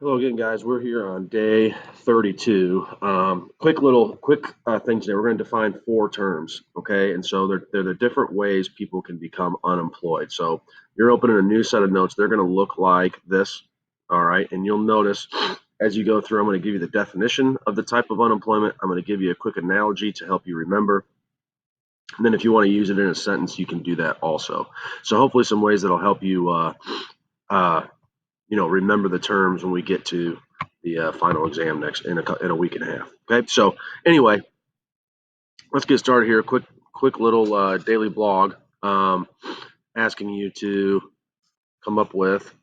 Hello again, guys. We're here on day 32. Quick thing today. We're going to define four terms, okay? And so they're the different ways people can become unemployed. So you're opening a new set of notes. They're going to look like this, all right? And you'll notice as you go through, I'm going to give you the definition of the type of unemployment. I'm going to give you a quick analogy to help you remember. And then if you want to use it in a sentence, you can do that also. So hopefully some ways that'll help you remember the terms when we get to the final exam next in a week and a half. Okay, so anyway, let's get started here. Quick little daily blog asking you to come up with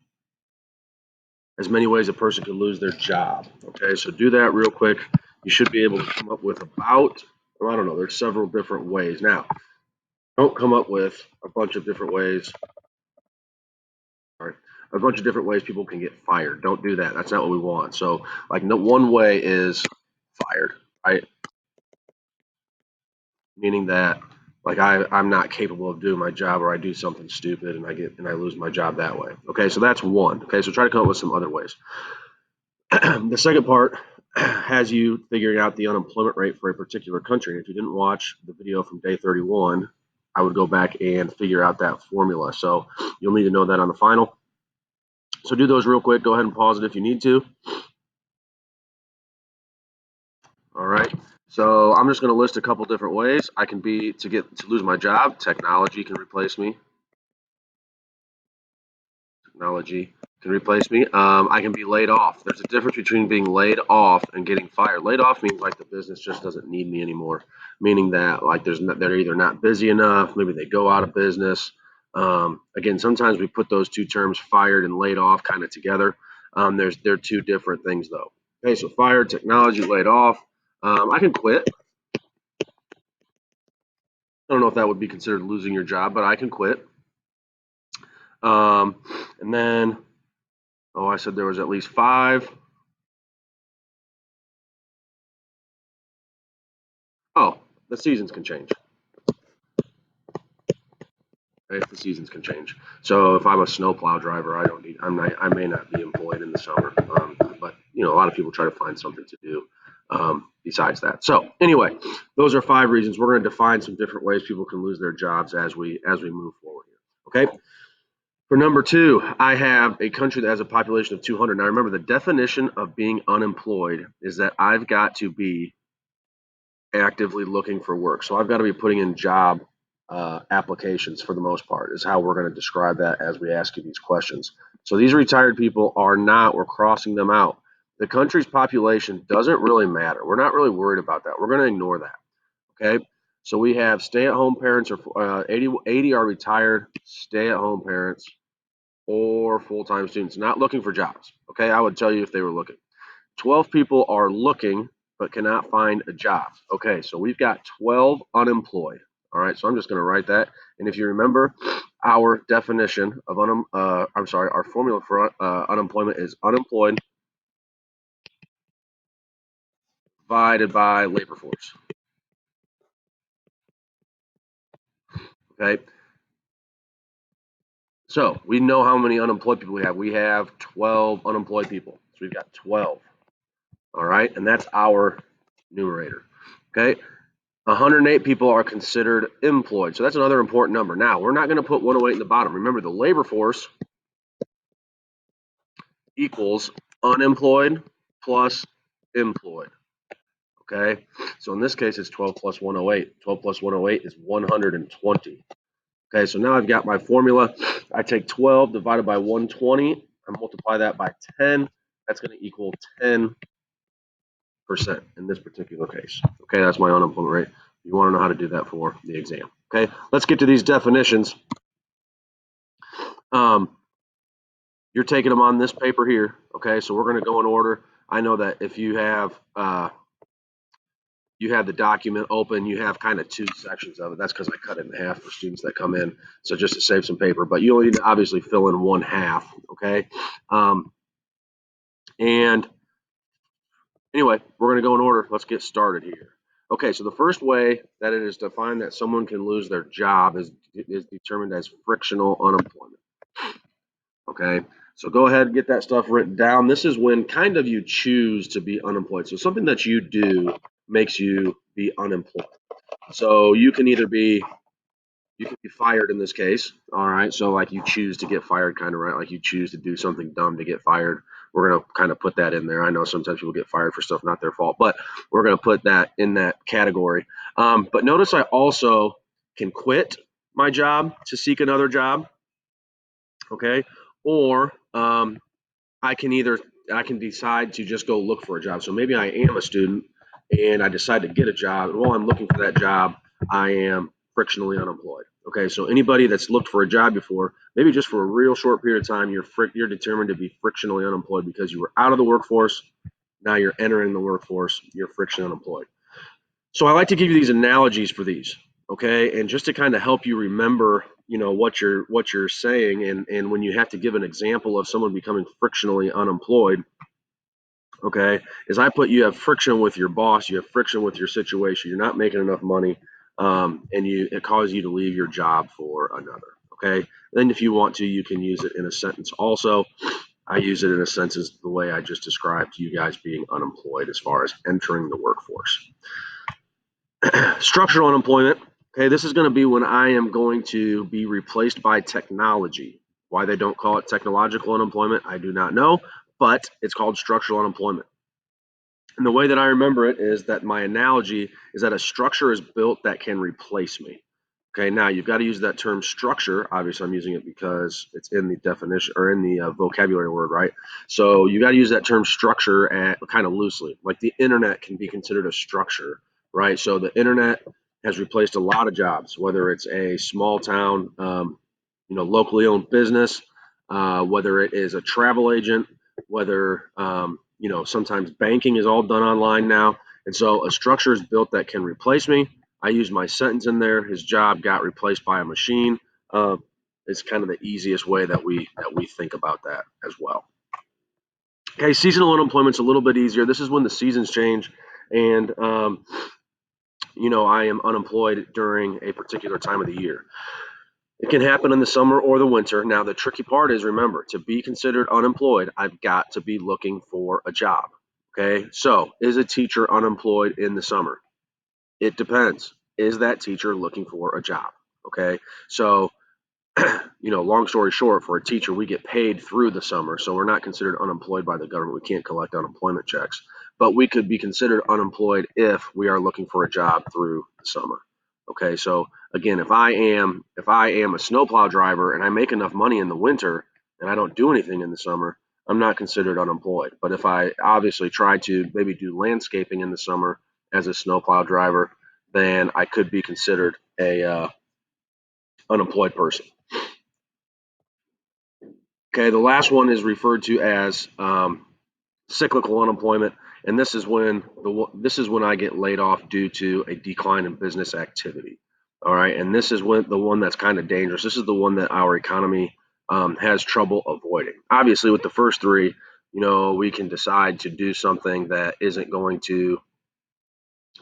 as many ways a person can lose their job. Okay, so do that real quick. You should be able to come up with about, well, I don't know, there's several different ways. Now, don't come up with a bunch of different ways. Sorry, a bunch of different ways people can get fired. Don't do that. That's not what we want. So, like, no one way is fired, right? Meaning that like I'm not capable of doing my job, or I do something stupid and I lose my job that way. Okay, so that's one. Okay, so try to come up with some other ways. The second part has you figuring out the unemployment rate for a particular country. If you didn't watch the video from day 31, I would go back and figure out that formula. So you'll need to know that on the final. So do those real quick. Go ahead and pause it if you need to. All right. So I'm just going to list a couple different ways I can be to lose my job. Technology can replace me. Technology can replace me. I can be laid off. There's a difference between being laid off and getting fired. Laid off means like the business just doesn't need me anymore, meaning that like they're either not busy enough, maybe they go out of business. Again, sometimes we put those two terms, fired and laid off, kind of together. They're two different things though. Okay, so fired, technology, laid off. I can quit. I don't know if that would be considered losing your job, but I can quit. And then, I said there was at least five. Oh, the seasons can change. Right? The seasons can change. So if I'm a snowplow driver, I may not be employed in the summer. But a lot of people try to find something to do besides that. So anyway, those are five reasons. We're going to define some different ways people can lose their jobs as we move forward here. Okay. For number two, I have a country that has a population of 200. Now remember, the definition of being unemployed is that I've got to be actively looking for work. So I've got to be putting in job applications for the most part, is how we're going to describe that as we ask you these questions. So these retired people are not, we're crossing them out. The country's population doesn't really matter. We're not really worried about that. We're going to ignore that. Okay. So we have stay-at-home parents, or 80 are retired stay-at-home parents or full-time students not looking for jobs. Okay. I would tell you if they were looking. 12 people are looking but cannot find a job. Okay, so we've got 12 unemployed. All right, so I'm just going to write that. And if you remember, our definition of our formula for unemployment is unemployed divided by labor force. Okay, so we know how many unemployed people we have. We have 12 unemployed people. So we've got 12. All right, and that's our numerator. Okay, 108 people are considered employed. So that's another important number. Now, we're not going to put 108 in the bottom. Remember, the labor force equals unemployed plus employed. Okay, so in this case, it's 12 plus 108. 12 plus 108 is 120. Okay, so now I've got my formula. I take 12 divided by 120 and multiply that by 10. That's going to equal 10% in this particular case. Okay, that's my unemployment rate. You want to know how to do that for the exam. Okay, let's get to these definitions. You're taking them on this paper here. Okay, so we're going to go in order. I know that if you have the document open, you have kind of two sections of it. That's because I cut it in half for students that come in. So just to save some paper, but you only need to obviously fill in one half. Okay. And anyway, we're going to go in order. Let's get started here. Okay, so the first way that it is defined that someone can lose their job is determined as frictional unemployment. Okay, so go ahead and get that stuff written down. This is when kind of you choose to be unemployed. So something that you do makes you be unemployed. So you can be fired in this case. All right. So like you choose to get fired, kind of right. Like you choose to do something dumb to get fired. We're gonna kind of put that in there. I know sometimes people get fired for stuff not their fault, but we're gonna put that in that category. But notice I also can quit my job to seek another job. Okay. Or I can either I can decide to just go look for a job. So maybe I am a student and I decide to get a job. And while I'm looking for that job, I am frictionally unemployed. Okay, so anybody that's looked for a job before, maybe just for a real short period of time, you're determined to be frictionally unemployed because you were out of the workforce. Now you're entering the workforce. You're frictionally unemployed. So I like to give you these analogies for these, okay, and just to kind of help you remember, what you're saying, and when you have to give an example of someone becoming frictionally unemployed, okay, is you have friction with your boss, you have friction with your situation, you're not making enough money, and it causes you to leave your job for another. Okay, then if you want to, you can use it in a sentence. Also, I use it in a sentence the way I just described to you guys being unemployed as far as entering the workforce. Structural unemployment. Okay, this is going to be when I am going to be replaced by technology. Why they don't call it technological unemployment, I do not know, but it's called structural unemployment. And the way that I remember it is that my analogy is that a structure is built that can replace me. Okay, now you've got to use that term structure. Obviously, I'm using it because it's in the definition or in the vocabulary word, right? So you got to use that term structure kind of loosely. Like the internet can be considered a structure, right? So the internet has replaced a lot of jobs, whether it's a small town, locally owned business, whether it is a travel agent, whether sometimes banking is all done online now, and so a structure is built that can replace me. I used my sentence in there. His job got replaced by a machine. Uh, it's kind of the easiest way that we think about that as well. Okay, seasonal unemployment's a little bit easier. This is when the seasons change, and I am unemployed during a particular time of the year. It can happen in the summer or the winter. Now, the tricky part is, remember, to be considered unemployed, I've got to be looking for a job. Okay, so is a teacher unemployed in the summer? It depends. Is that teacher looking for a job? Okay, so long story short, for a teacher, we get paid through the summer, so we're not considered unemployed by the government. We can't collect unemployment checks, but we could be considered unemployed if we are looking for a job through the summer. Okay, so again, if I am a snowplow driver and I make enough money in the winter and I don't do anything in the summer, I'm not considered unemployed. But if I obviously try to maybe do landscaping in the summer as a snowplow driver, then I could be considered a unemployed person. Okay, the last one is referred to as cyclical unemployment, and this is when I get laid off due to a decline in business activity. All right, and this is when the one that's kind of dangerous. This is the one that our economy has trouble avoiding. Obviously, with the first three, we can decide to do something that isn't going to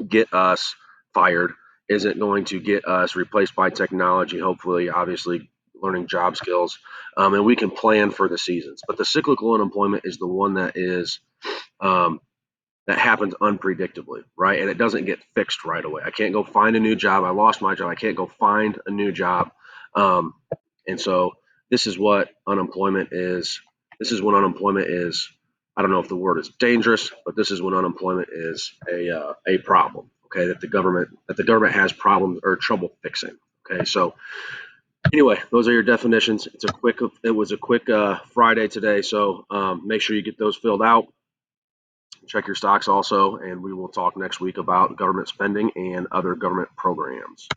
get us fired, isn't going to get us replaced by technology, hopefully, obviously, learning job skills, and we can plan for the seasons. But the cyclical unemployment is the one um, that happens unpredictably, right? And it doesn't get fixed right away. I can't go find a new job. I lost my job. I can't go find a new job. Um, and so this is what unemployment is. This is when unemployment is. I don't know if the word is dangerous, but this is when unemployment is a problem. Okay, that the government has problems or trouble fixing. Okay, so anyway, those are your definitions. It was a quick Friday today, so make sure you get those filled out. Check your stocks also, and we will talk next week about government spending and other government programs.